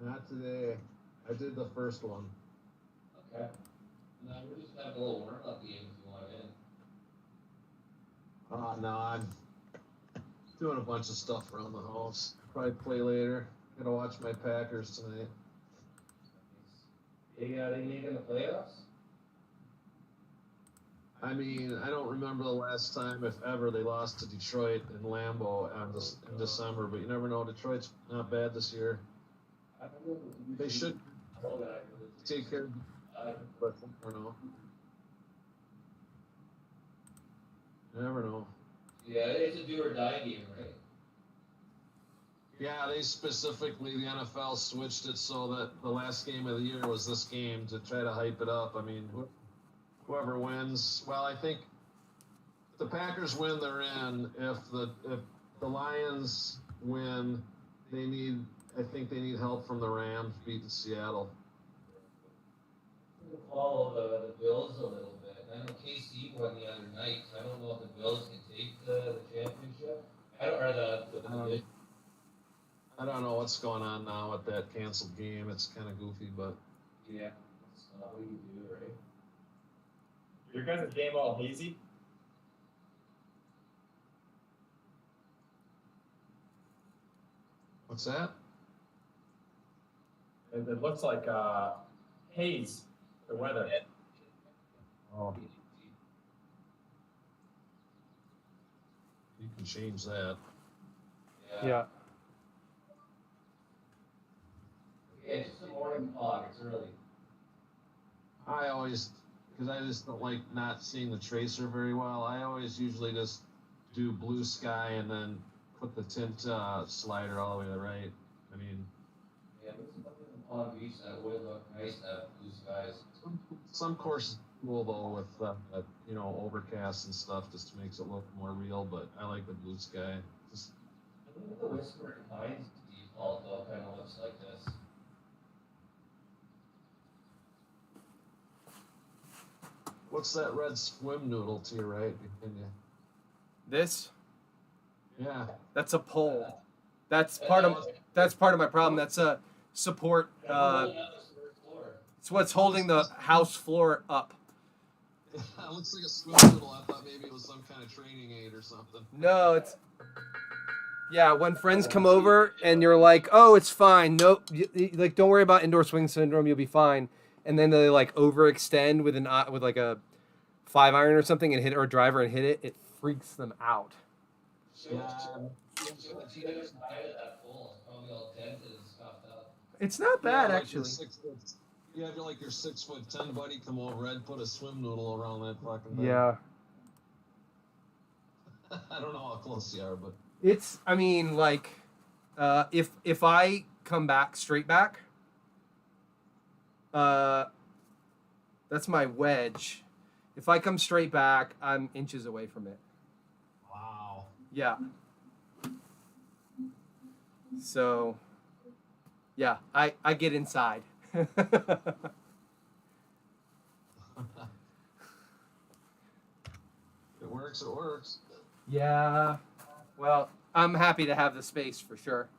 Not today. I did the first one. Okay. No, we're just having a little warm-up game if you want in. No, I'm doing a bunch of stuff around the house. Probably play later. Gotta watch my Packers tonight. They making the playoffs? I mean, I don't remember the last time, if ever, they lost to Detroit in Lambeau in December. But you never know. Detroit's not bad this year. They should take care of it, but I don't know. You never know. Yeah, it's a do or die game, right? Yeah, they specifically, the NFL switched it so that the last game of the year was this game to try to hype it up. I mean, whoever wins, well, I think if the Packers win, they're in. If the Lions win, they need. I think they need help from the Rams beating Seattle. Follow the Bills a little bit. I know KC won the other night. So I don't know if the Bills can take the championship. I don't, or the I don't know what's going on now with that canceled game. It's kind of goofy, but yeah, that's not what you do, right? Your guys' game all hazy? what's that? It looks like haze, the weather. Oh, you can change that. Yeah. Yeah, it's just a morning fog. It's early. I always, because I just don't like not seeing the tracer very well. I always usually just do blue sky and then put the tint slider all the way to the right. I mean, Yeah, there's something in Palm Beach that would look nice to have blue skies. some courses cool though with overcast and stuff just makes it look more real. But I like the blue sky. Just, I think the Whispering Pines default though kind of looks like this. what's that red swim noodle to your right behind you? This? Yeah. That's a pole. That's part of my problem. That's a support. It's what's holding the house floor up. It looks like a swim noodle. I thought maybe it was some kind of training aid or something. No, it's. Yeah, when friends come over and you're like, "Oh, it's fine. Nope. Like, don't worry about indoor swing syndrome. You'll be fine." And then they like overextend with like a 5-iron or something and hit or a driver and hit it. It freaks them out. It's not bad actually. You have your 6'10" buddy come over. I'd put a swim noodle around that fucking thing. Yeah. I don't know how close you are, but It's. I mean, like, if I come back straight back, that's my wedge. If I come straight back, I'm inches away from it. wow. Yeah. So, yeah, I get inside. It works. It works. Yeah. Well, I'm happy to have the space for sure.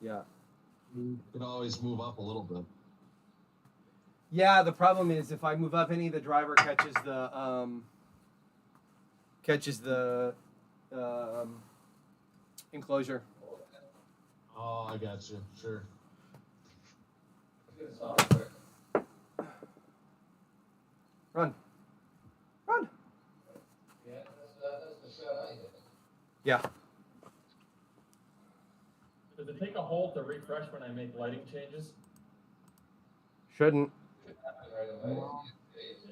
Yeah. You could always move up a little bit. Yeah, the problem is if I move up any, the driver catches the enclosure. Oh, I got you. Sure. Run. Run. Yeah, that's the shot I hit. Yeah. Does it take a hole to refresh when I make lighting changes? Shouldn't.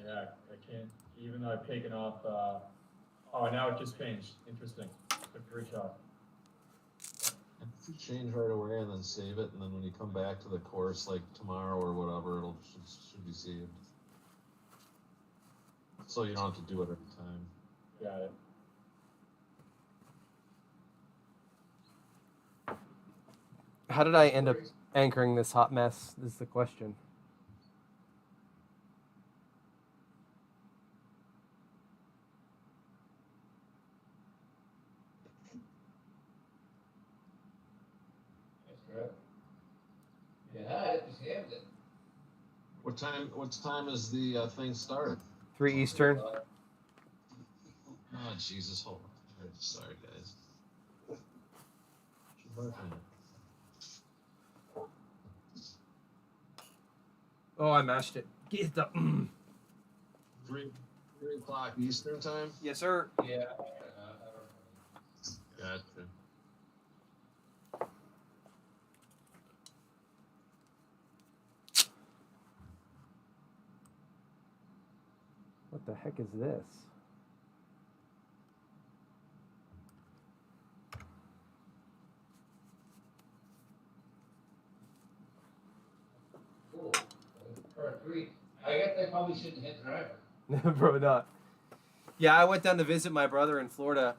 Yeah, I can't. Even though I've taken off. Oh, now it just changed. Interesting. Took 3 shots. You change right away and then save it, and then when you come back to the course, like tomorrow or whatever, it'll should be saved. So you don't have to do it every time. Got it. How did I end up anchoring this hot mess? Is the question. correct. Yeah, it just hammed it. What time is the thing start? 3 Eastern. Oh Jesus, hold on. Sorry guys. Oh, I mashed it. Get the. 3 o'clock Eastern time? Yes, sir. Yeah. Gotcha. What the heck is this? Cool. Par three. I guess I probably shouldn't hit driver. Bro, not. Yeah, I went down to visit my brother in Florida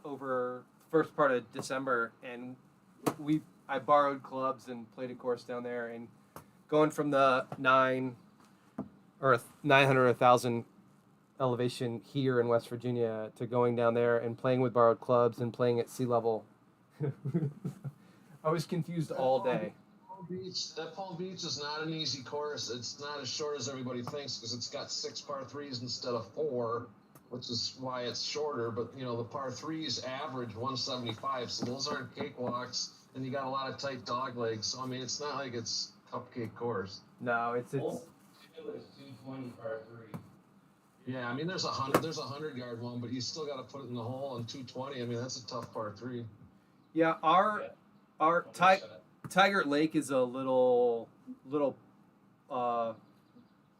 over the first part of December, and I borrowed clubs and played a course down there. And going from the 900 or 1,000 elevation here in West Virginia to going down there and playing with borrowed clubs and playing at sea level, I was confused all day. Palm Beach is not an easy course. It's not as short as everybody thinks because it's got 6 par 3s instead of 4, which is why it's shorter. But you know the par 3s average 175, so those aren't cakewalks, and you got a lot of tight dog legs. So I mean, it's not like it's cupcake course. No, it's It was 220 par three. Yeah, I mean there's a 100-yard one, but you still got to put it in the hole, and 220. I mean that's a tough par 3. yeah. Our Tiger Lake is a little. I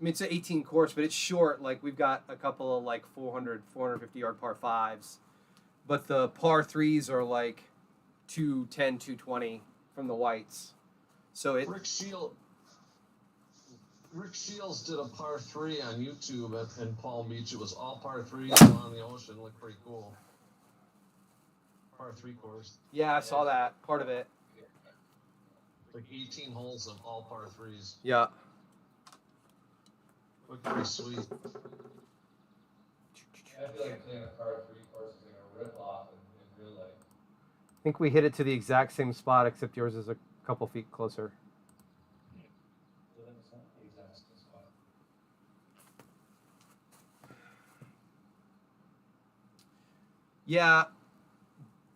mean, it's an 18 course, but it's short. Like we've got a couple of like 450 yard par 5s, but the par 3s are like 210, 220 from the whites. So it. Rick Shields did a par 3 on YouTube in Palm Beach. It was all par 3s on the ocean. Looked pretty cool. Par 3 course. Yeah, I saw that part of it. Like 18 holes of all par 3s. Yeah. Looked pretty sweet. I feel like playing a par three course is gonna rip off in real life. I think we hit it to the exact same spot, except yours is a couple feet closer. Yeah.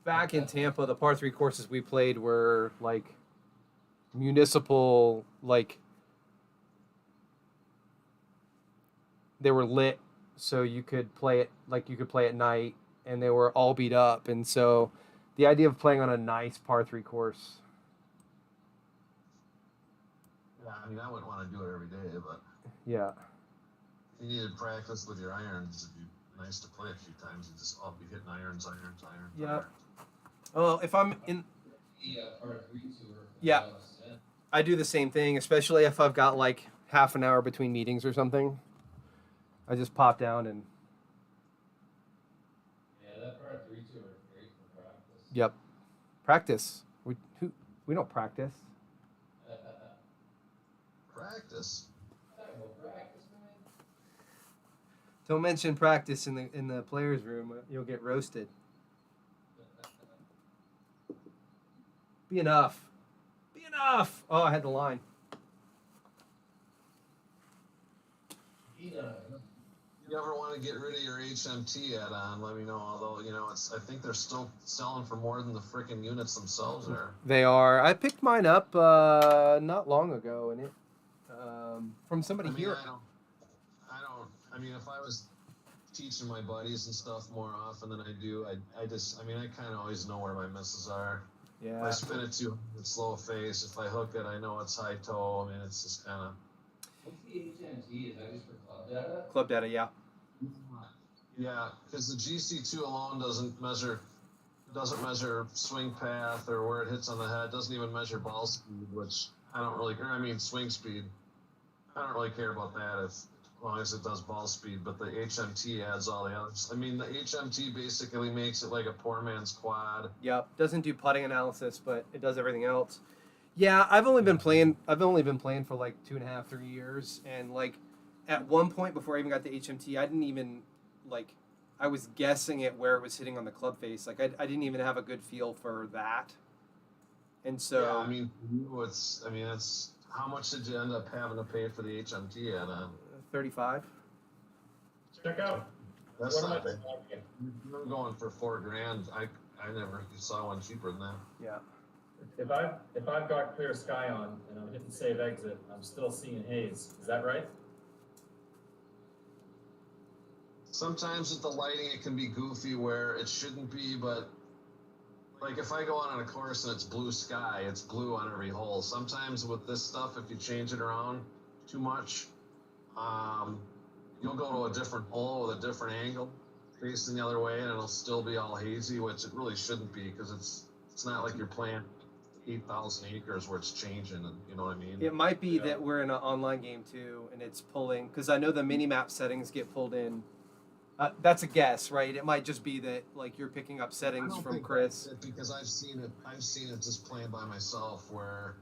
Back in Tampa, the par 3 courses we played were like municipal, like they were lit, so you could play it at night, and they were all beat up. And so the idea of playing on a nice par 3 course. Yeah, I mean, I wouldn't want to do it every day, but Yeah. you needed practice with your irons. It'd be nice to play a few times and just all be hitting irons. Yeah. Well, if I'm in, Par three tour. Yeah. I do the same thing, especially if I've got like half an hour between meetings or something. I just pop down and. Yeah, that par three tour is great for practice. Yep. Practice. We don't practice. Practice. Practice, man. Don't mention practice in the players' room. You'll get roasted. Be enough. Be enough. Oh, I had the line. You ever want to get rid of your HMT add-on? Let me know. Although I think they're still selling for more than the freaking units themselves are. They are. I picked mine up not long ago, and it from somebody here. I mean, if I was teaching my buddies and stuff more often than I do, I kind of always know where my misses are. If I Yeah. spin it too slow face. If I hook it, I know it's high toe. I mean, it's just kind of. What's the HMT? Is that just for club data? Club data. Yeah. Yeah, because the GC2 alone doesn't measure swing path or where it hits on the head. Doesn't even measure ball speed, which I don't really care. I mean, swing speed. I don't really care about that as long as it does ball speed. But the HMT adds all the others. I mean, the HMT basically makes it like a poor man's quad. Yep. Doesn't do putting analysis, but it does everything else. Yeah, I've only been playing for like 2.5, 3 years, and like at one point before I even got the HMT, I didn't even like. I was guessing at where it was hitting on the club face. Like I didn't even have a good feel for that. And so yeah, I mean, it's how much did you end up having to pay for the HMT at? 35. Check out. That's What am not I bad. I'm going for $4,000. I never saw one cheaper than that. Yeah. If I've got clear sky on and I'm hitting save exit, I'm still seeing haze. Is that right? Sometimes with the lighting, it can be goofy where it shouldn't be, but like if I go out on a course and it's blue sky, it's blue on every hole. Sometimes with this stuff, if you change it around too much, you'll go to a different hole with a different angle, facing the other way, and it'll still be all hazy, which it really shouldn't be because it's not like you're playing 8,000 acres where it's changing, and you know what I mean? It might be Yeah. that we're in an online game too, and it's pulling because I know the mini map settings get pulled in. That's a guess, right? It might just be that like you're picking up I settings don't from think Chris. that's it, because I've seen it just playing by myself where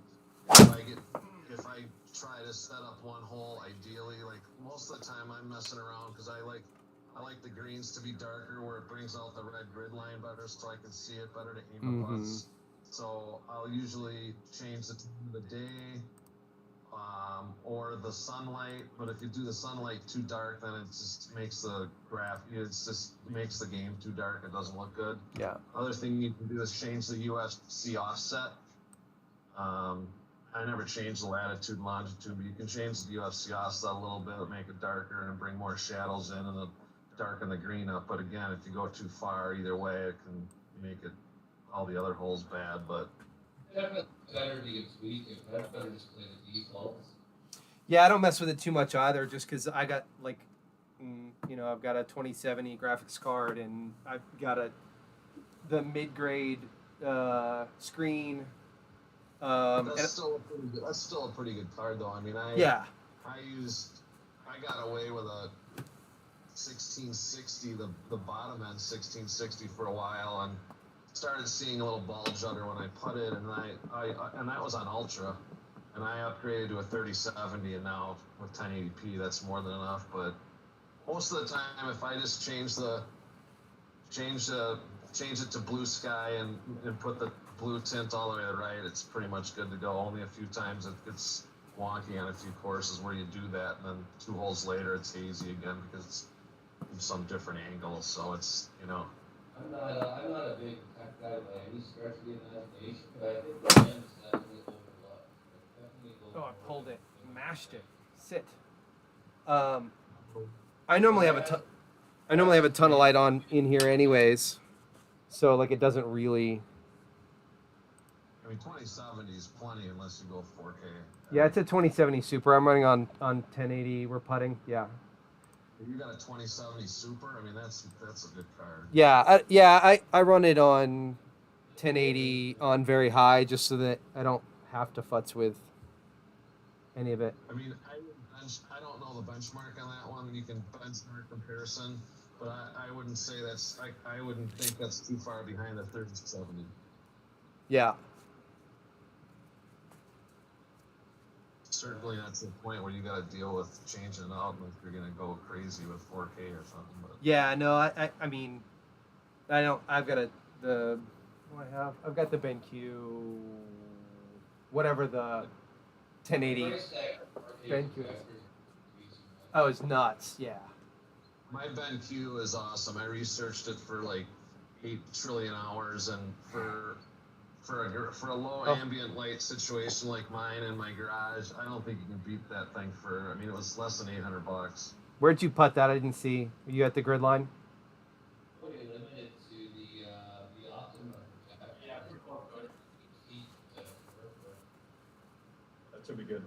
if I try to set up one hole ideally, like most of the time I'm messing around because I like the greens to be darker where it brings out the red grid line better so I can see it better to aim the putts. So I'll usually change the time of the day or the sunlight, but if you do the sunlight too dark, then it just makes the makes the game too dark. It doesn't look good. Yeah. Other thing you can do is change the UFC offset. I never changed the latitude and longitude, but you can change the UFC offset a little bit, make it darker, and bring more shadows in, and then darken the green up. But again, if you go too far, either way, it can make it all the other holes bad. But Definitely better to tweak it. That's better just play the defaults. Yeah, I don't mess with it too much either, just because I got like, I've got a 2070 graphics card, and I've got the mid-grade screen. that's still a pretty good card, though. I mean, I got away with a 1660, the bottom end 1660 for a while, and started seeing a little ball judder when I putted, and and that was on Ultra, and I upgraded to a 3070, and now with 1080p, that's more than enough. But most of the time, if I just change it to blue sky and put the blue tint all the way to the right, it's pretty much good to go. Only a few times it gets wonky on a few courses where you do that, and then 2 holes later it's hazy again because it's from some different angle. So it's I'm not a big tech guy by any stretch of the imagination, but I think the game is definitely overlooked. Oh, I pulled it, mashed it, sit. I normally have a ton of light on in here, anyways, so like it doesn't really. I mean, 2070 is plenty unless you go 4K. Yeah, it's a 2070 Super. I'm running on 1080. We're putting. Yeah. If you got a 2070 Super, I mean that's a good card. Yeah, I run it on 1080 on very high just so that I don't have to futz with any of it. I mean, I don't know the benchmark on that one. You can benchmark comparison, but I wouldn't say I wouldn't think that's too far behind the 3070. Yeah. Certainly not to the point where you got to deal with changing it out if you're gonna go crazy with 4K or something. But Yeah, no, I mean, I don't. I've got what do I have? I've got the BenQ, whatever the 1080 BenQ. Oh, it's nuts. Yeah. my BenQ is awesome. I researched it for like 8 trillion hours, and for a low ambient light situation like mine in my garage, I don't think you can beat that thing for. I mean, it was less than $800. Where'd you put that? I didn't see. Were you at the grid line? Okay, limited to the optimum. Yeah, that should be good.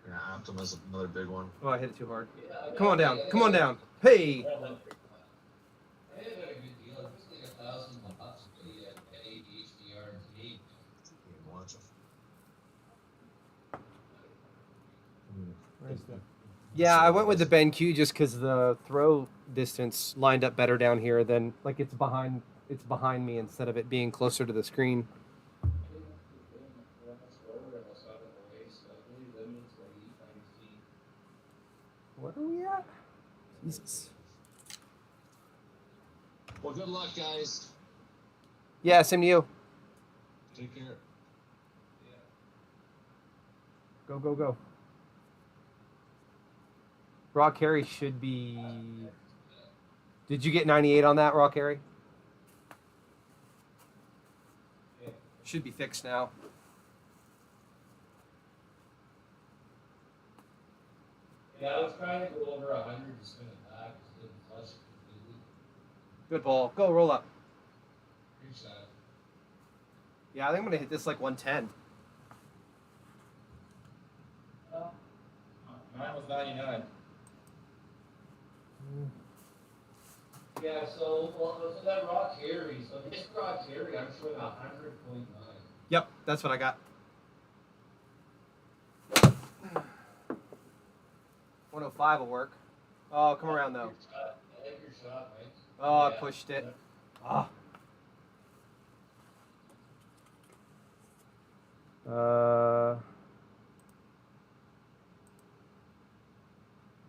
Yeah, Optimus is another big one. Oh, I hit it too hard. Yeah, Come on down. Come on down. Hey. I had a good deal. It was like $1,000 for the 80 HDR and tape. You can watch it. Where's that? Yeah, I went with the BenQ just because the throw distance lined up better down here than like it's behind me instead of it being closer to the screen. What are we at? Jesus. Well, good luck, guys. Yeah, same to you. Take care. Go, go, go. Raw carry should be. Did you get 98 on that, raw carry? Yeah. Should be fixed now. Yeah, I was trying to go over 100 to spin it back. It didn't flush it completely. Good ball. Go, roll up. Great shot. Yeah, I think I'm going to hit this like 110. Mine was 99. Yeah, so that raw carry. So this raw carry, I'm showing 100.9. Yep, that's what I got. 105 will work. Oh, come around though. I like your shot, Mike. Oh, I Yeah. pushed it. Ah.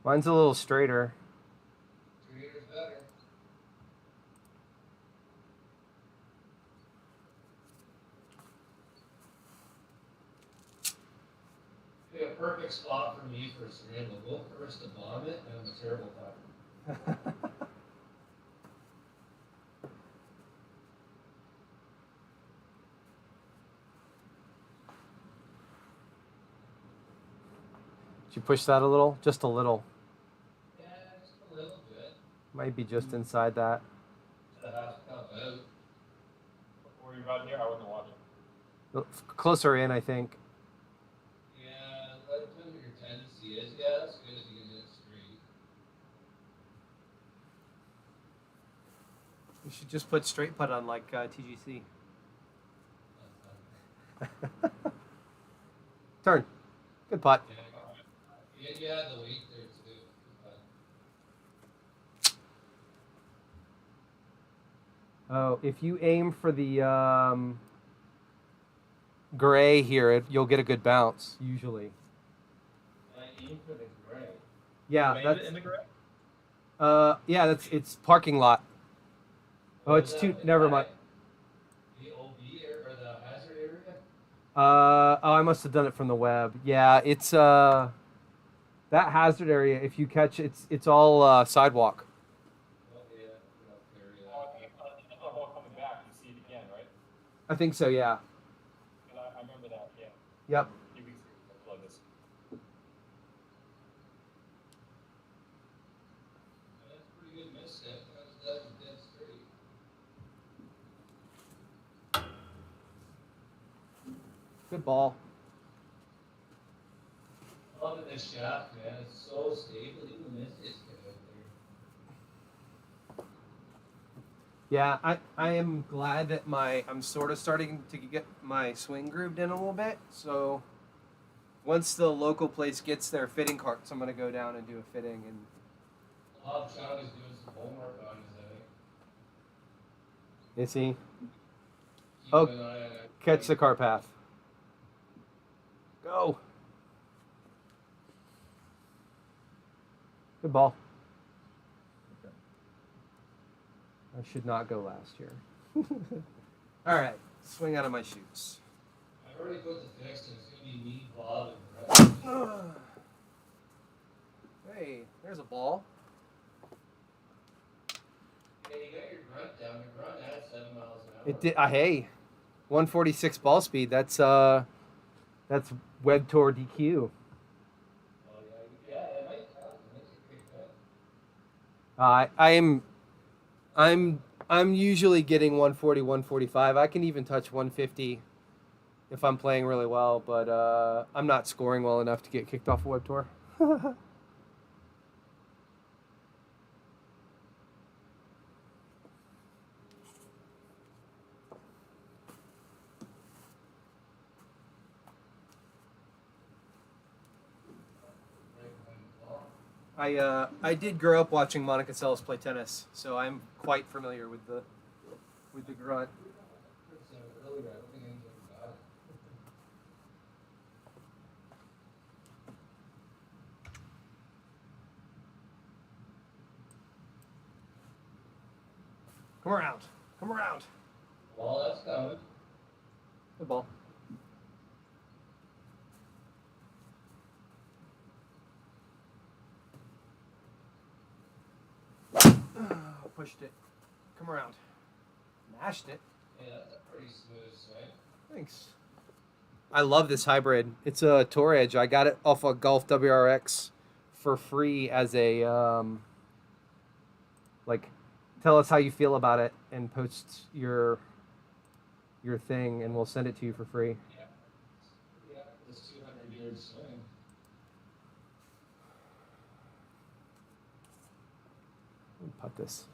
Mine's a little straighter. Creator's better. Be a perfect spot for me for a scramble. Go first to bomb it, and I'm a terrible putter. Did you push that a little? Just a little. Yeah, just a little bit. Might be just inside that. Just a half cup out. Were you right here? I wasn't watching. Closer in, I think. Yeah, let it depend what your tendency is. Yeah, that's good if you can hit it straight. You should just put straight putt on like TGC. Turn. Good putt. Yeah, the weight there too. Oh, if you aim for the gray here, you'll get a good bounce, usually. I aim for the gray. Yeah, Made that's it in the gray? yeah, it's parking lot. Oh, it's too. Never mind. The OB or the hazard area? Oh, I must have done it from the web. Yeah, it's that hazard area. If you catch, it's all sidewalk. Oh, yeah. Area. Oh, I think the ball coming back, you see it again, right? I think so. Yeah. I remember that, yeah. Yep. A few weeks ago, I plugged this. That's a pretty good miss hit. That was dead straight. Good ball. Loving this shaft, man. It's so stable. Even miss hits get out there. Yeah, I am glad that I'm sort of starting to get my swing grooved in a little bit. So once the local place gets their fitting carts, I'm gonna go down and do a fitting and. Bob Chung is doing some homework on his Is he? Keep Oh, an eye on it. catch the cart path. Go. Good ball. Okay. I should not go last year. All right, swing out of my shoes. I've already put the fix, and it's going to be me, Bob, and Brett. Hey, there's a ball. Yeah, you got your grunt down. Your grunt at 7 miles an hour. It did. Hey, 146 ball speed. That's Web Tour DQ. Oh, yeah, it might count. It makes it pretty good. I'm usually getting 140, 145. I can even touch 150 if I'm playing really well, but I'm not scoring well enough to get kicked off a Web Tour. I did grow up watching Monica Seles play tennis, so I'm quite familiar with the grunt. Earlier, I don't think anybody got it. Come around. Come around. Well, that's coming. Good ball. Pushed it. Come around. Mashed it. Yeah, that's a pretty smooth swing. Thanks. I love this hybrid. It's a Tour Edge. I got it off of Golf WRX for free as a like, tell us how you feel about it and post your thing, and we'll send it to you for free. Yeah. Yeah, this 200-yard swing. Let me putt this.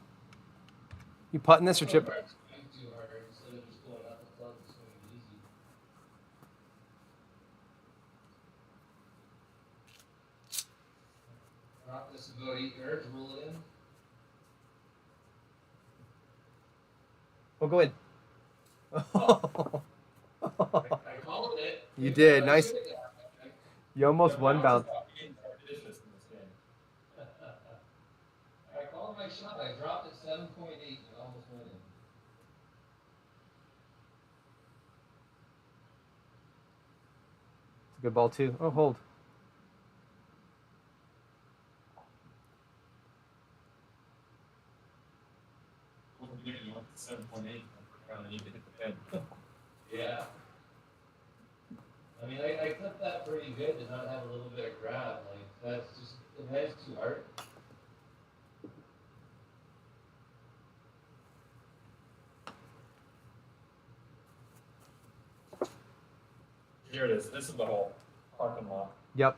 You putting this or chip? Too hard instead of just going out the club and swinging easy. Drop this about 8 yards, roll it in. Oh, go in. I called it. You did. Nice. You almost one bounce. I called my shot. I dropped it 7.8 and almost went in. It's a good ball too. Oh, hold. You want 7.8. Probably need to hit the head. Yeah. I mean, I clipped that pretty good to not have a little bit of grab. Like, that's just, the head's too hard. Here it is. This is the whole parking lot. Yep.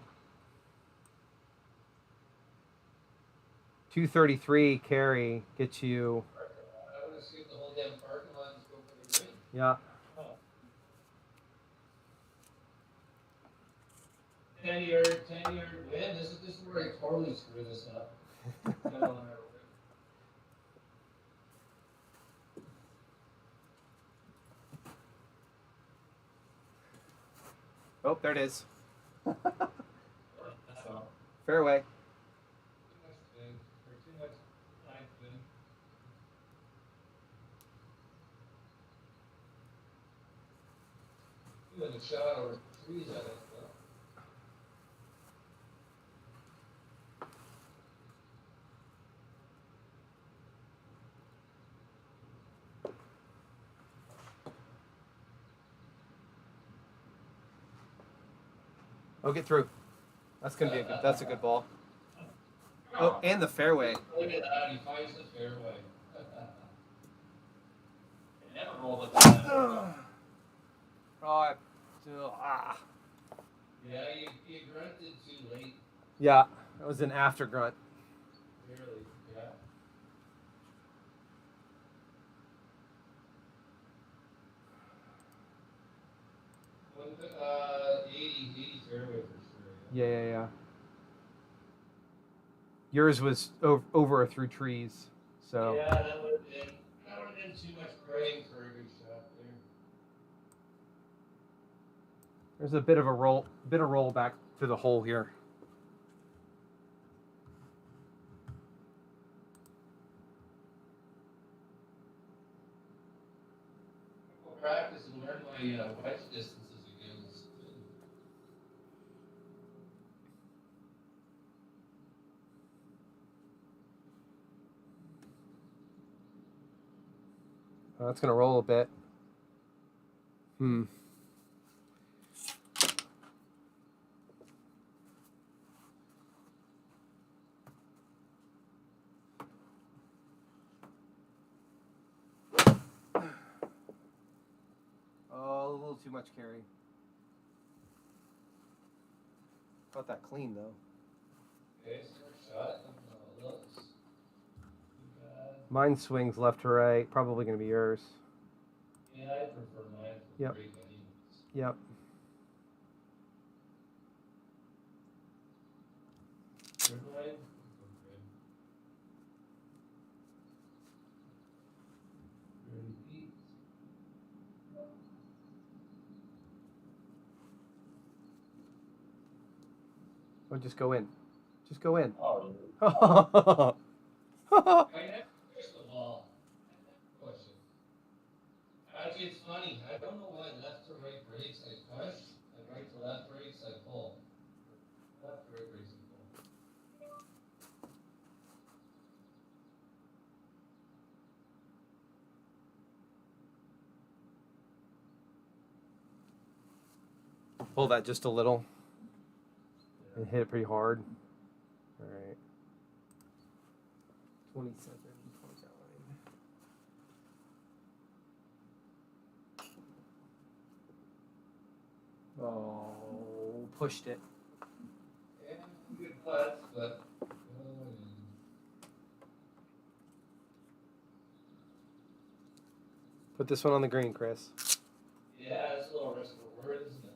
233 carry gets you. I would have skipped the whole damn parking lot and just go for the green. Yeah. 10-yard win. This is where I totally screw this up. Oh, there it is. So, Fairway. Too much spin, or too much line spin. You had a shot over trees at it, though. Oh, get through. That's gonna be a good. That's a good ball. Oh, and the fairway. Look at that, he finds the fairway. it never rolled it. Yeah, you grunted too late, Yeah, that was an after grunt. really, yeah. When, 80 fairway for sure. Yeah. Yours was over or through trees, so. Yeah, that would have been too much praying for a good shot there. There's a bit of roll back to the hole here. I'll practice and learn my wedge distances again. That's gonna roll a bit. Oh, a little too much carry. Got that clean though. Okay, so shot. Looks. Too bad. Mine swings left to right. Probably gonna be yours. Yeah, I prefer mine for Yep. break anyways. Yep. Good line? Okay. Repeat. Oh, just go in. Just go in. Oh, I never pushed the ball. Question. Actually, it's funny. I don't know why left to right breaks I push, and right to left breaks I pull. Left to right breaks I pull. Pull that just a little and hit it pretty hard. All right. 27, 29. Oh, pushed it. Yeah, good putts, but. Put this one on the green, Chris. Yeah, it's a little risk reward, isn't it?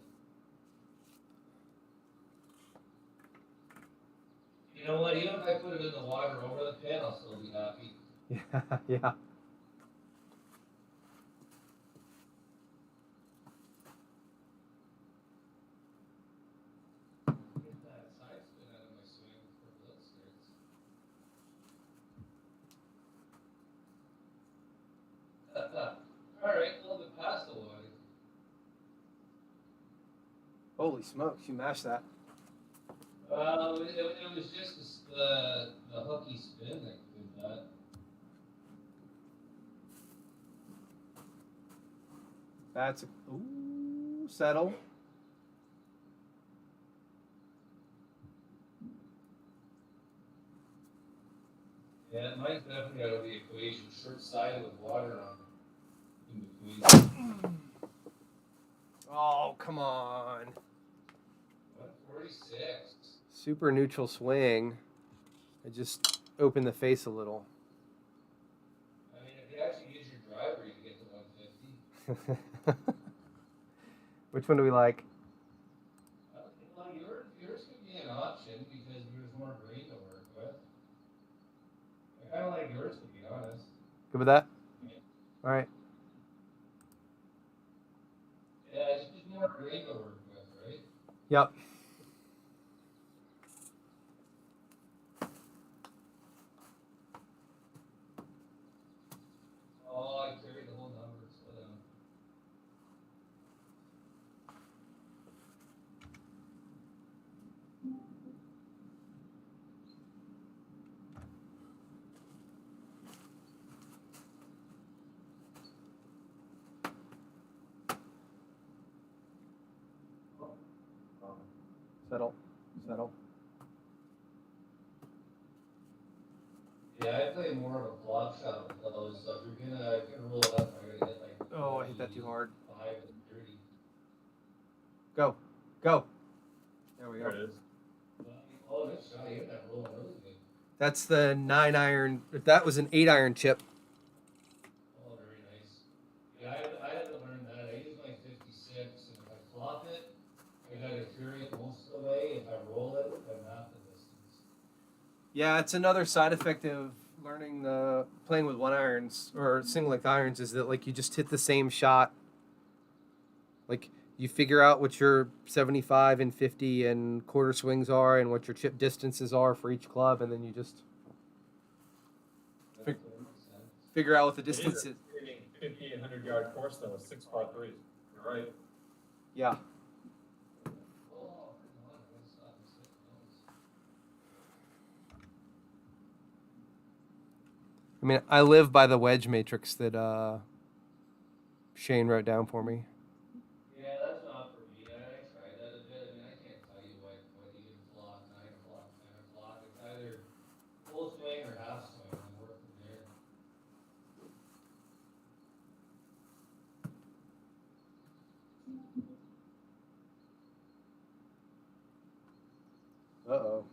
You know what? Even if I put it in the water over the pin, I'll still be happy. Yeah, yeah. Get that side spin out of my swing for Blitz starts. All right, a little bit past the water. Holy smokes, you mashed that. Well, it was just the hooky spin that did that. That's a ooh, settle. Yeah, mine's definitely out of the equation. Short-sided with water on in between. Oh, come on. 146. Super neutral swing. I just opened the face a little. I mean, if you actually use your driver, you can get to 150. Which one do we like? Well, yours could be an option because there's more green to work with. I kind of like yours, to be honest. Good with that? Yeah. All right. Yeah, it's just more green to work with, right? Yep. Oh, I carried the whole number. Slow down. Settle. Settle. Yeah, I play more of a block shot with those, so if you're gonna roll it up, I gotta hit like. Oh, I hit that too hard. 5 and 30. Go. Go. There we There go. it is. Oh, good shot. You hit that rolling really good. That's the 9 iron. That was an 8 iron chip. Oh, very nice. Yeah, I had to learn that. I use my 56, and if I flop it, I gotta carry it most of the way. If I roll it, I'm half the distance. Yeah, it's another side effect of learning the playing with 1 irons or single length irons is that like you just hit the same shot. Like you figure out what your 75 and 50 and quarter swings are and what your chip distances are for each club, and then you just That totally makes sense. figure out what the It is distance a is. 50 and 100-yard course though with 6 par threes. You're right. Yeah. Oh, come on. I gotta stop and sit close. I mean, I live by the wedge matrix that Shane wrote down for me. Yeah, that's not for me. I tried that a bit. I mean, I can't tell you what even flock, 9 o'clock, 10 o'clock. It's either full swing or half swing. I'm working there. Uh-oh.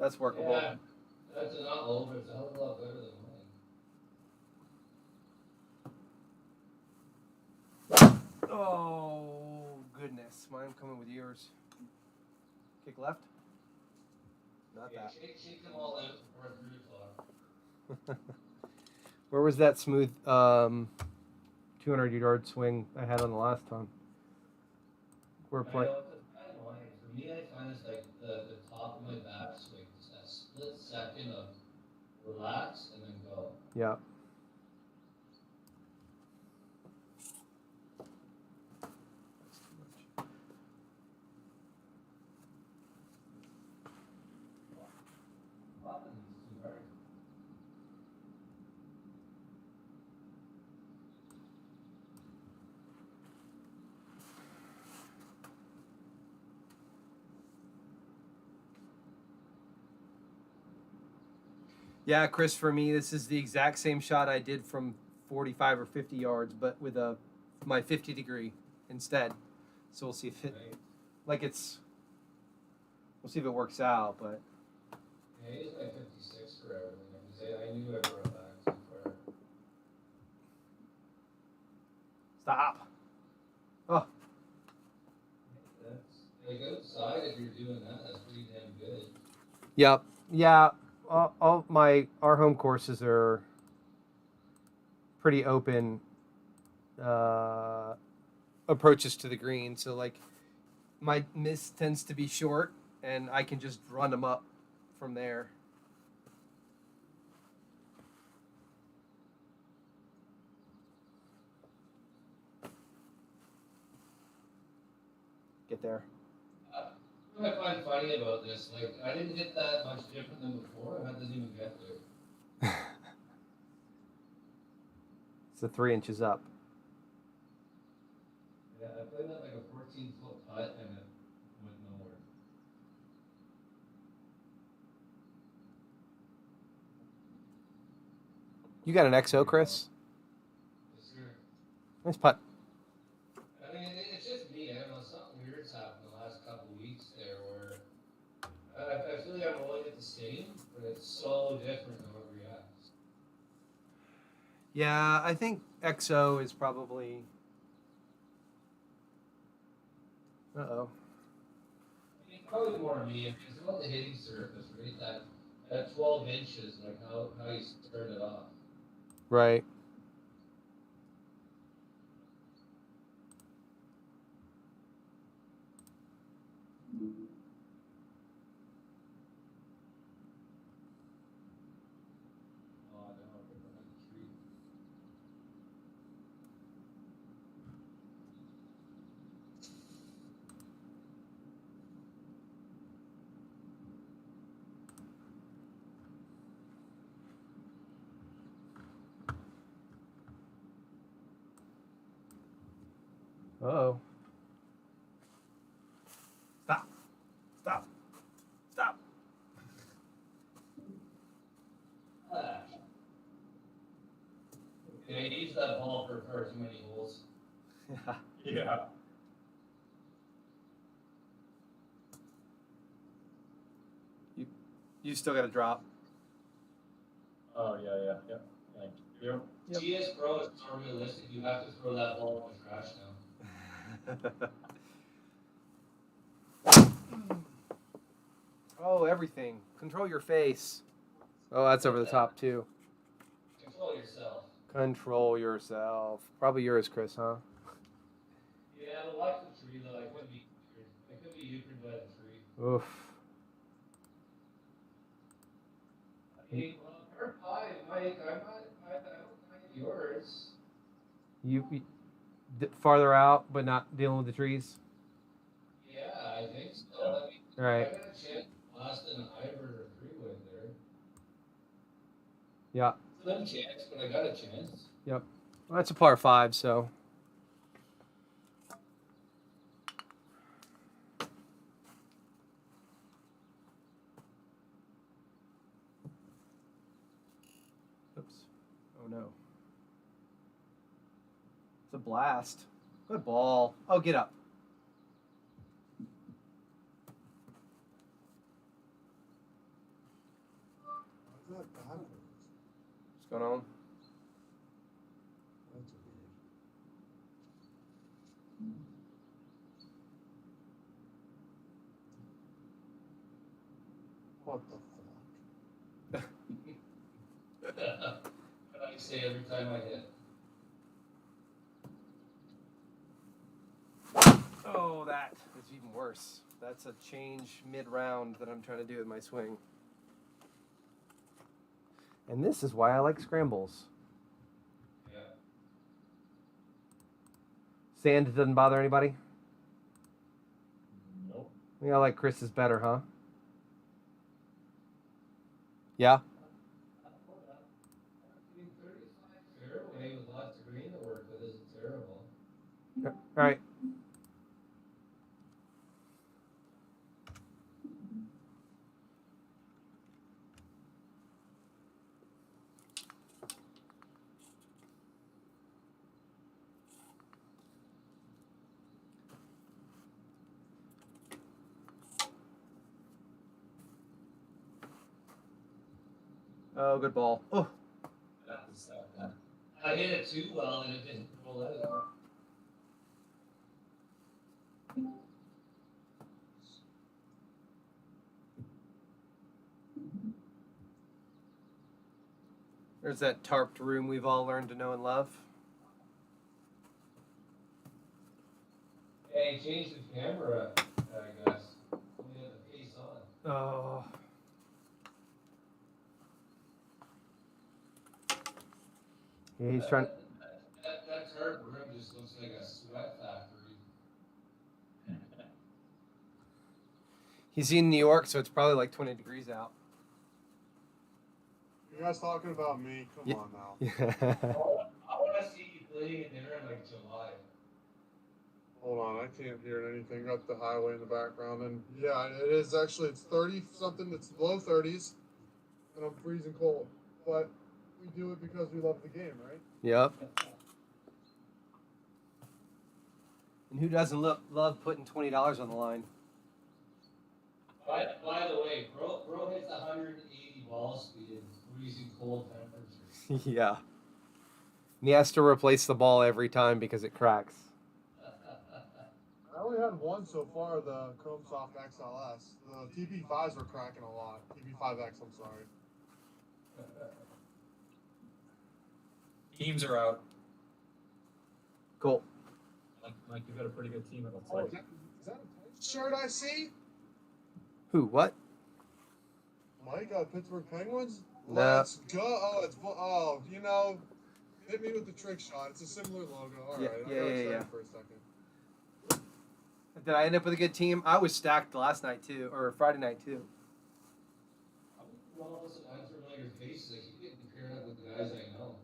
That's workable. Yeah, that's not low, but it's a hell of a lot better than mine. Oh, goodness. Mine coming with yours. Kick left? Not Yeah, that. shake them all out before 3 o'clock. Where was that smooth 200-yard swing I had on the last time? We're I playing. know it's a fine line. For me, I find it's like the top of my backswing. It's that split second of relax and then go. Yeah. Yeah, Chris, for me, this is the exact same shot I did from 45 or 50 yards, but with my 50 degree instead. So we'll see if it, Right. we'll see if it works out, but. Yeah, I used my 56 for everything. I knew I brought it back too far. Stop. Oh, That's like outside. If you're doing that, that's pretty damn good. yep. Yeah, our home courses are pretty open approaches to the green. So like my miss tends to be short, and I can just run them up from there. Get there. What I find funny about this, like, I didn't hit that much different than before, and I didn't even get there. It's the 3 inches up. Yeah, I played that like a 14-foot putt, and it went nowhere. You got an XO, Chris? Yes, sir. Nice putt. I mean, it's just me. I don't know, something weird's happened the last couple of weeks there where I feel like I'm rolling it the same, but it's so different than what it reacts. Yeah, I think XO is probably. Uh-oh. I mean, probably more me. It's about the hitting surface, right? That 12 inches, like how you start it off. Right. Oh, I don't know if I'm on the tree. Uh-oh. Stop. Stop. Stop. Ah. Okay, use that ball for far too many holes. Yeah. You still got to drop. Oh, yeah. Thank you. Yep. GSPro is not realistic. You have to throw that ball in the trash now. Oh, everything. Control your face. Oh, that's over the top, too. Control yourself. Control yourself. Probably yours, Chris, huh? Yeah, but watch the tree though. I could be euchred by the tree. Oof. Hey, well, par five, Mike. I don't mind yours. You farther out, but not dealing with the trees? Yeah, I think so. I mean, Right. I got a chance last in an Ivor or three-wood there. Yeah. Slim chance, but I got a chance. Yep. Well, that's a par 5, so. Oops. Oh, no. It's a blast. Good ball. Oh, get up. Not backwards. What's going on? That's weird. What the fuck? What I say every time I hit. Oh, that is even worse. That's a change mid-round that I'm trying to do with my swing. And this is why I like scrambles. Yeah. Sand doesn't bother anybody? Nope. I think I like Chris's better, huh? Yeah? I mean, 35 fairway with lots of green to work with isn't terrible. All right. Oh, good ball. Oh, I hit it too well and it didn't roll out. there's that tarped room we've all learned to know and love. Hey, change the camera, I guess. We have the face on. Oh. Yeah, he's trying. That tarp room just looks like a sweat factory. He's in New York, so it's probably like 20 degrees out. You guys talking about me? Come Yeah. on now. Yeah. I want to see you playing in there in like July. Hold on, I can't hear anything. Got the highway in the background, and yeah, it is actually. It's 30 something. It's low 30s, and I'm freezing cold. But we do it because we love the game, right? Yep. And who doesn't love putting $20 on the line? By the way, bro hits 180 ball speed in freezing cold temperatures. Yeah. And he has to replace the ball every time because it cracks. I only had one so far, the Chrome Soft XLS. The TP5s were cracking a lot. TP5X, I'm sorry. Teams are out. Cool. Mike, you've got a pretty good team, it looks Oh, like. is that a shirt I see? Who? What? Mike, Pittsburgh Penguins? No. Let's go. Oh, oh, you know, hit me with the trick shot. It's a similar logo. All right. Yeah, I got yeah, excited yeah. for a second. Did I end up with a good team? I was stacked last night too, or Friday night too. Well, listen, I'm familiar faces. I keep getting paired up with the guys I know.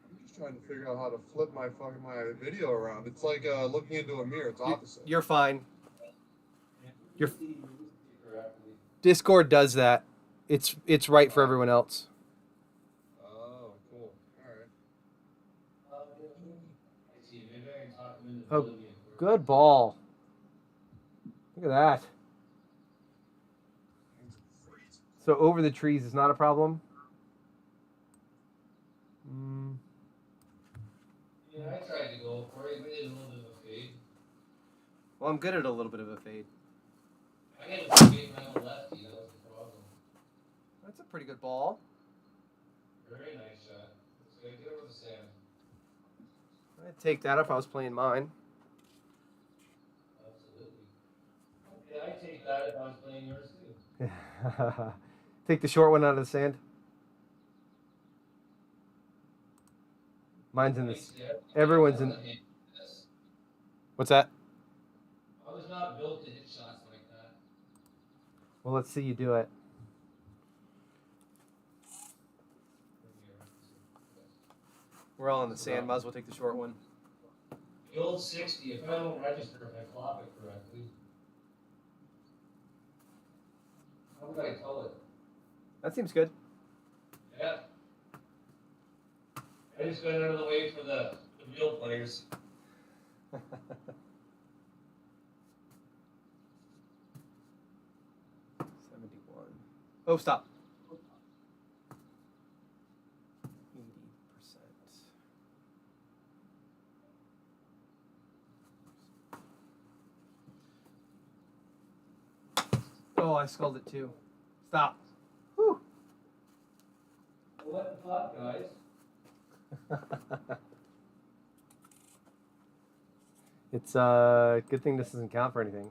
I'm just trying to figure out how to flip my video around. It's like looking into a mirror. It's opposite. You're fine. You're- correctly. Discord does that. It's right for everyone else. Oh, cool. All right. I see. Maybe I can talk him into Oh, building me a good ball. Look at that. So over the trees is not a problem. Yeah, I tried to go for it, but it was a little bit of a fade. Well, I'm good at a little bit of a fade. I had a fade when I'm a lefty. That was the problem. That's a pretty good ball. Very nice shot. Let's go get over the sand. I'd take that if I was playing mine. Absolutely. Yeah, I take that if I was playing yours too. Take the short one out of the sand. Mine's in this. Everyone's in. What's that? I was not built to hit shots like that. Well, let's see you do it. We're all in the sand. Might as well take the short one. The old 60, if I don't register, if I flop it correctly, how would I tell it? That seems good. Yeah. I just got out of the way for the real players. 71. Oh, stop. 80%. Oh, I sculled it too. Stop. Whew. What the fuck, guys? It's a good thing this doesn't count for anything.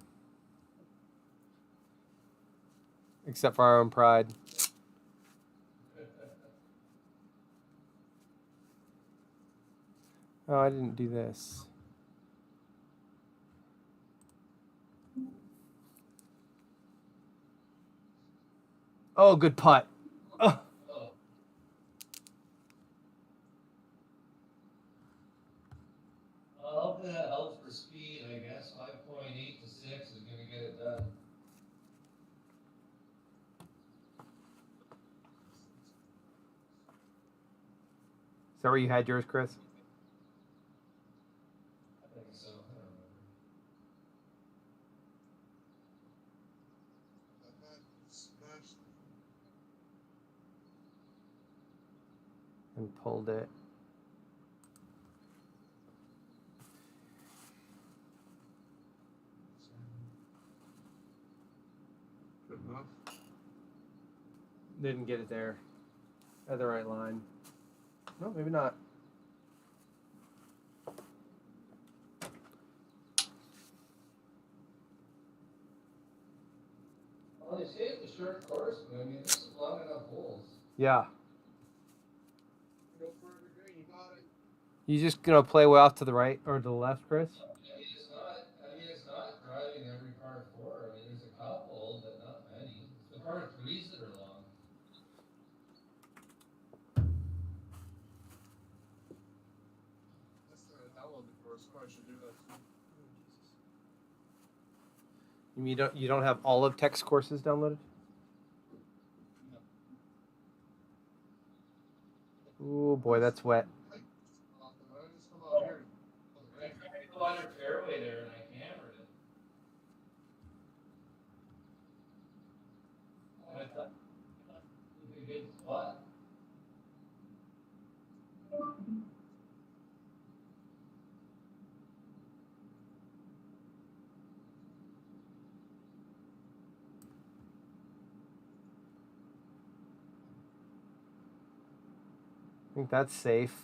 Except for our own pride. Oh, I didn't do this. Oh, good putt. Oh. Oh. Well, hopefully that helps for speed, I guess. 5.8 to 6 is going to get it done. Is that where you had yours, Chris? I think so. I don't remember. Smashed. and pulled it. Good enough. Didn't get it there. At the right line. No, maybe not. Well, they say it's a short course, but I mean, this is long enough holes. Yeah. Go for it, green. You got it. You just gonna play way off to the right or to the left, Chris? I mean, it's not driving every par four. I mean, there's a couple, but not many. It's the par threes that are long. That's the download the course. Probably should do that. You mean you don't have all of Tech's courses downloaded? Ooh boy, that's wet. Just come out here. I tried to go under fairway there and I hammered it. I thought it was a good spot. I think that's safe.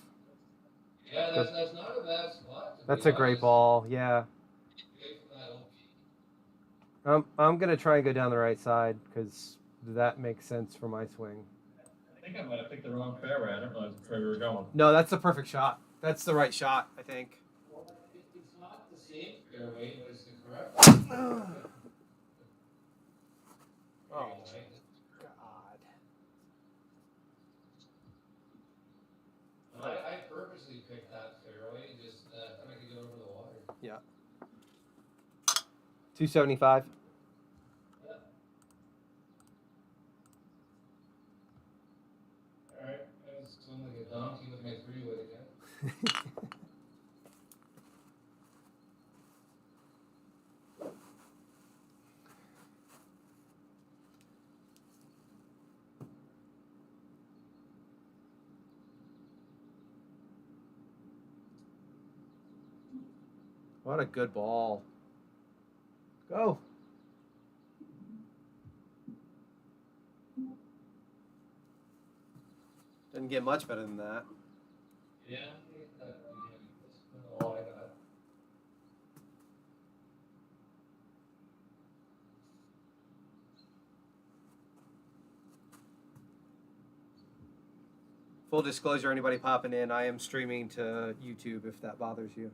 Yeah, that's not a bad spot. That's a great ball. Yeah. I'm gonna try and go down the right side because that makes sense for my swing. I think I might have picked the wrong fairway. I didn't realize which way we were going. No, that's the perfect shot. That's the right shot, I think. Well, it's not the same fairway, but it's the correct one. Oh, Very nice. God. I purposely picked that fairway just so I could get over the water. Yeah. 275. Yeah. Alright, I was swimming like a donkey with my 3-wood again. What a good ball. Go. Didn't get much better than that. Yeah, that's all I got. Full disclosure, anybody popping in, I am streaming to YouTube if that bothers you.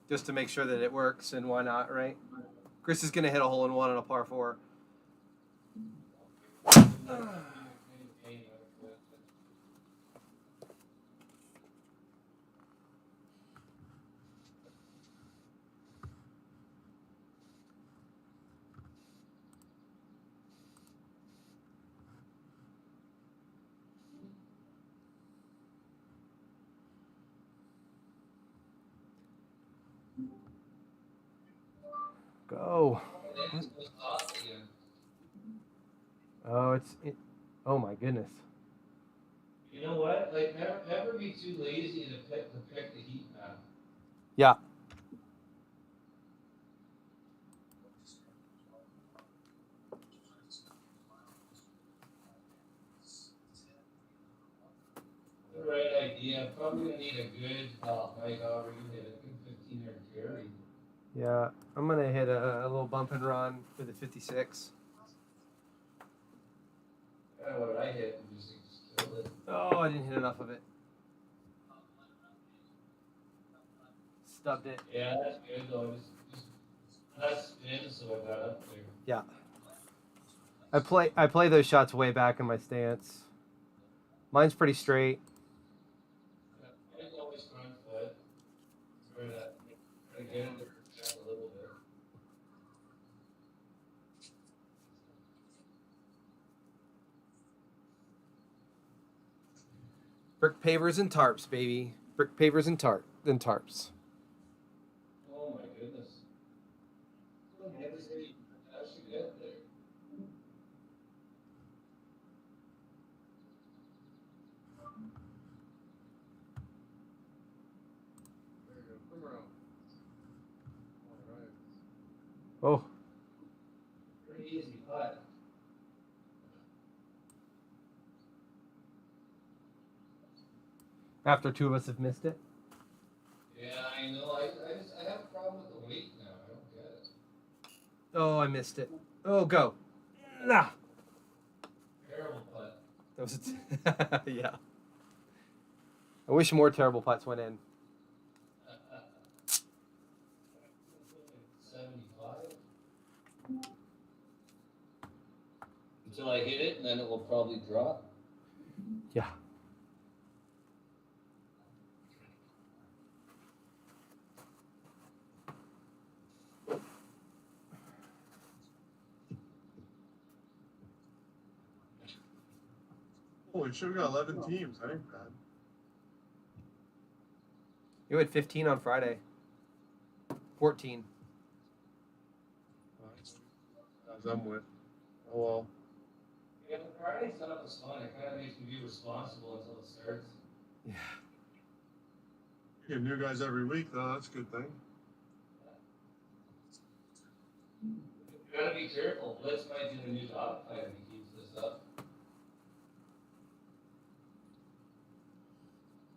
Just to make sure that it works, and why not, right? Chris is going to hit a hole-in-one on a par 4. Go. Oh, oh my goodness. You know what? Like, never be too lazy to pick the heat map. Yeah. The right idea. Probably gonna need a good, like, however you hit a good 15 or carry. Yeah, I'm going to hit a little bump and run for the 56. What I hit and just killed it. Oh, I didn't hit enough of it. Stubbed it. Yeah, that's good though. Just less spin, so I got up there. Yeah. I play those shots way back in my stance. Mine's pretty straight. Mine's always front foot. Try to get in there just a little bit. Brick pavers and tarps, baby. Brick pavers and tarps. Oh my goodness. How did you get there? Oh, Pretty easy putt. after two of us have missed it. Yeah, I know. I have a problem with the weight now. I don't get it. Oh, I missed it. Oh, go. Nah. Terrible putt. That was yeah. I wish more terrible putts went in. 75. Until I hit it, and then it will probably drop. Yeah. Holy shit, we got 11 teams. I ain't bad. You had 15 on Friday. 14. Guys I'm with. Oh well. Yeah, the Friday setup is fun. It kind of makes me be responsible until it starts. Yeah. You get new guys every week, though. That's a good thing. You gotta be careful. Blitz might do a new dog fight if he keeps this up.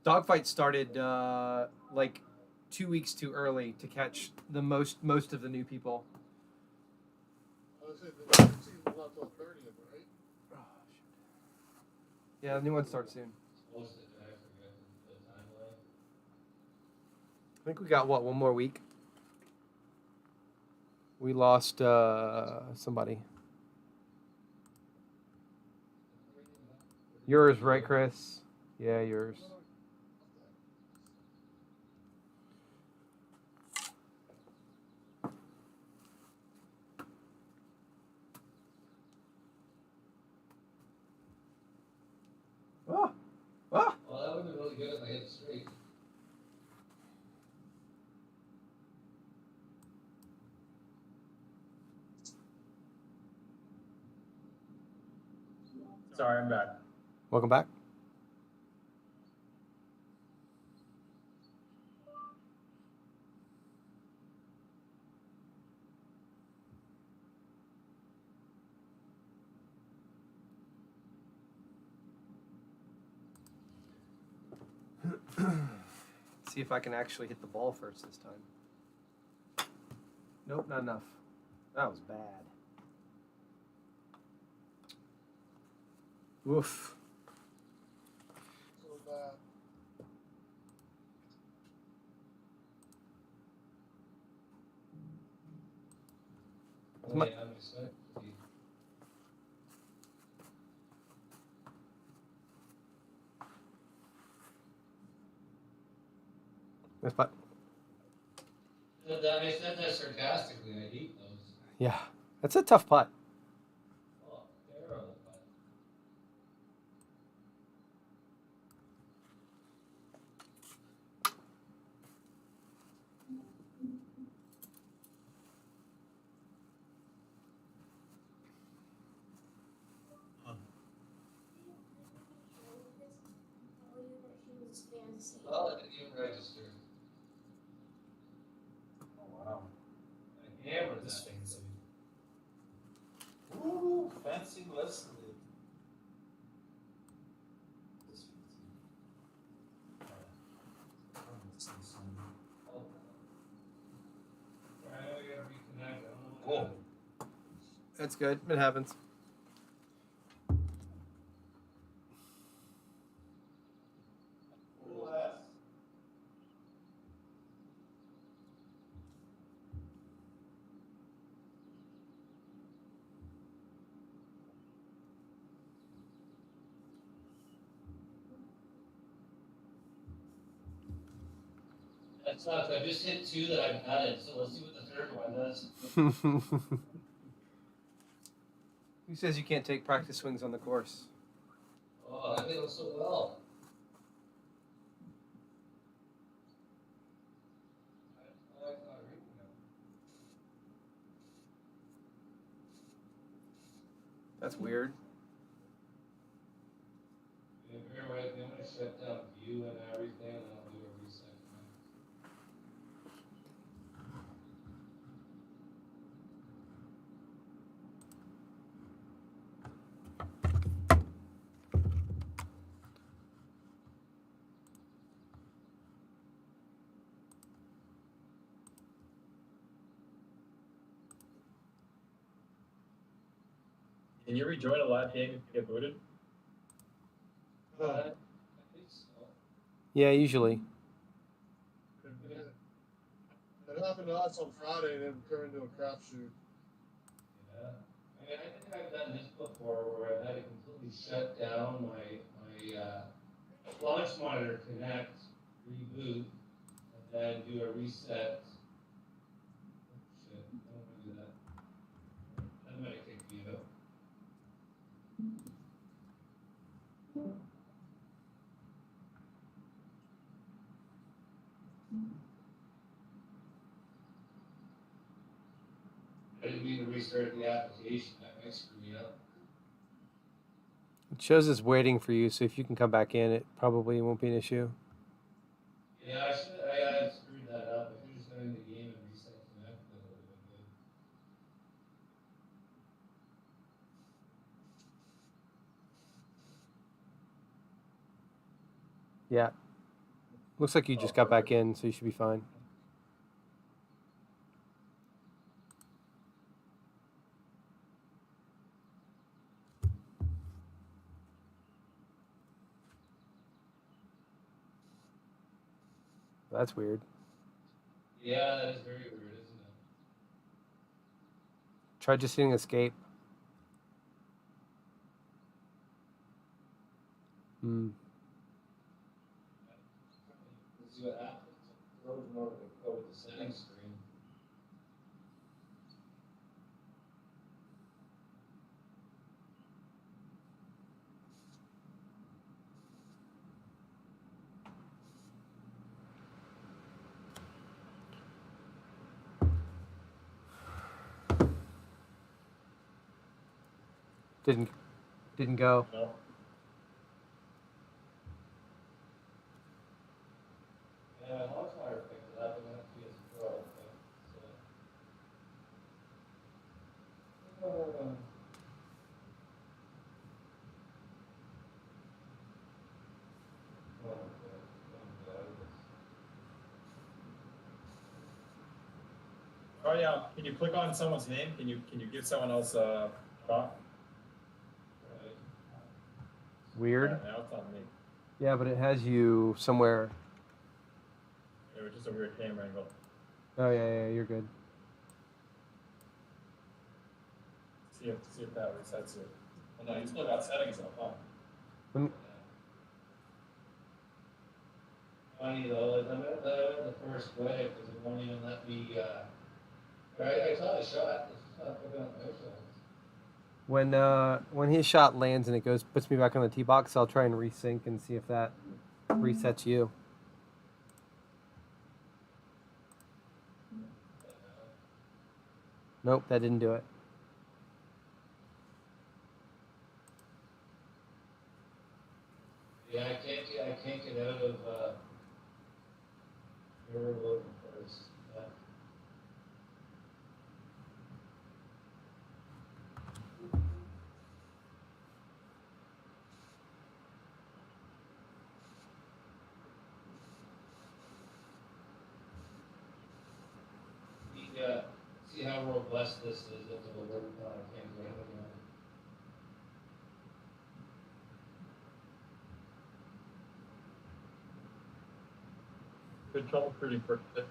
Dogfight started like 2 weeks too early to catch the most of the new people. I was saying the next season's not till 30th, right? Yeah, the new one starts soon. Supposed to, I forget the timeline. I think we got what, one more week? We lost somebody. Yours, right, Chris? Yeah, yours. Ah! Ah! Well, that would have been really good if I hit it straight. Sorry, I'm back. Welcome back. See if I can actually hit the ball first this time. Nope, not enough. That was bad. Woof. So bad. My- Yeah, I'm excited. Nice putt. I said that sarcastically. I hate those. Yeah, that's a tough putt. Oh, terrible putt. Well, it didn't even register. Oh, wow. I hammered This that. fancy. Ooh, fancy Leslie. This fancy. Oh. I know you gotta reconnect. I don't know what Cool. happened. That's good. It happens. That sucks. I just hit two that I've added, so let's see what the third one does. Who says you can't take practice swings on the course? Oh, I did it so well. I'm not reading them. That's weird. Yeah, bear with me. I'm gonna shut down view and everything, and I'll do a reset. Can you rejoin a live game if you get booted? I Uh, think so. Yeah, usually. it happened to us on Friday and it turned into a crapshoot. Yeah. I mean, I think I've done this before where I've had to completely shut down my launch monitor, connect, reboot, and then do a reset. Oh, shit, I don't want to do that. That might have kicked me out. I didn't mean to restart the application. That might screw me up. It shows it's waiting for you, so if you can come back in, it probably won't be an issue. Yeah, I screwed that up. If you just got in the game and reset connect, that would have been good. Yeah. Looks like you just got back in, so you should be fine. That's weird. Yeah, that is very weird, isn't it? Try just hitting escape. Hmm. Let's see what happens. Throw it over the settings screen. Didn't go. No. Yeah, my launch monitor picked it up and that GSPro. Oh yeah. Can you click on someone's name? Can you give someone else a shot? Weird. Yeah, now it's on me. Yeah, but it has you somewhere. It was just a weird camera angle. Oh yeah, you're good. See if that resets it. Well, no, you still got settings up, huh? Funny though, I'm at the first way because it won't even let me. I saw the shot. It's just not picking up my shot. When his shot lands and it puts me back on the tee box, I'll try and resync and see if that resets you. Nope, that didn't do it. Yeah, I can't get out of mirror loading first. Yeah. See how robust this is if it'll work. I can't do anything on it. Good troubleshooting for it.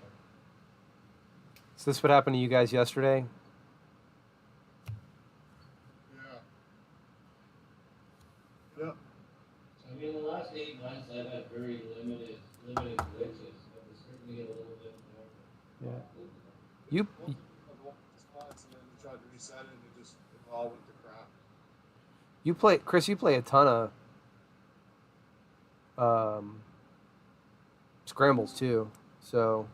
So this what happened to you guys yesterday? Yeah. Yep. I mean, the last 8 months I've had very limited glitches, but it's starting to get a little bit more. Yeah. You Once I got the spots and then we tried to reset it and it all went to crap. you play Chris, you play a ton of scrambles too. So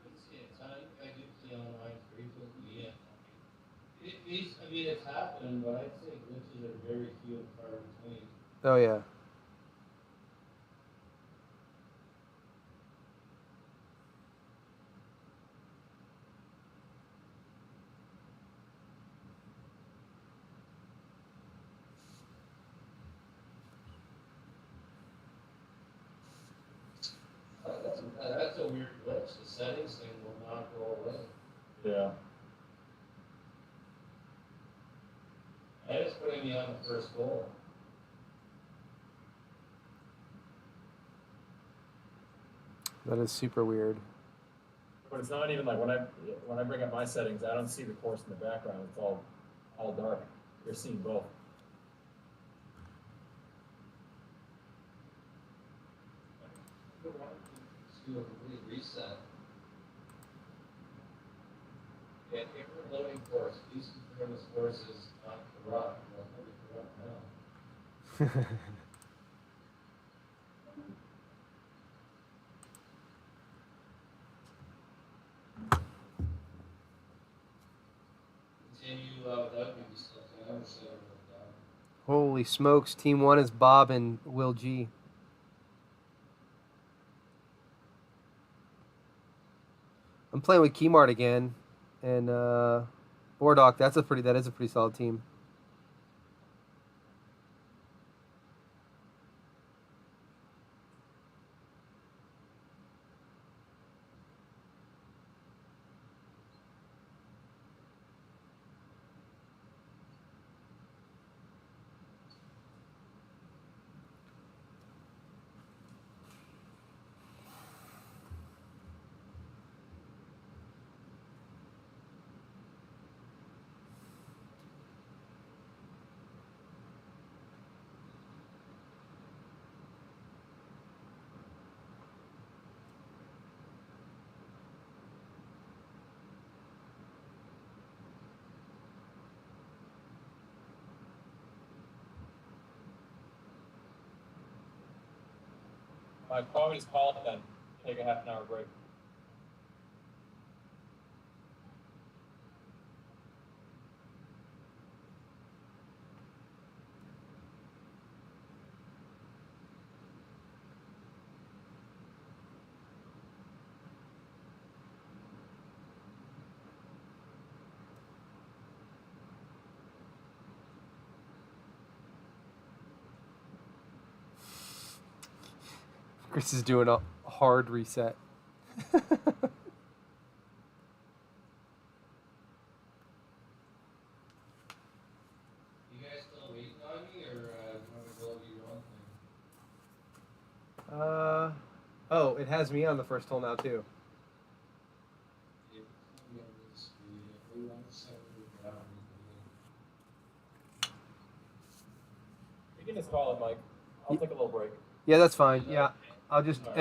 I do see online frequently, yeah. I mean, it's happened, but I'd say glitches are very few and far between. oh yeah. That's a weird glitch. The settings thing will not go away. Yeah. I just putting me on the first hole. That is super weird. But it's not even like when I bring up my settings, I don't see the course in the background. It's all dark. You're seeing both. Let's do a complete reset. And if we're loading course, please confirm this course is not corrupt. Well, it's not corrupt now. Continue without me, we still can understand it. Holy smokes! Team 1 is Bob and Will G. I'm playing with Keymart again, and Bordock. That is a pretty solid team. I'd probably just call it then. Take a half an hour break. Chris is doing a hard reset. You guys still waiting on me, or do you want me to go over your own thing? Oh, it has me on the first hole now too. Yeah, it's gonna be on this screen. If we want to set it down, You can just call it, Mike. I'll take a little break. Yeah, that's fine. Yeah, I'll just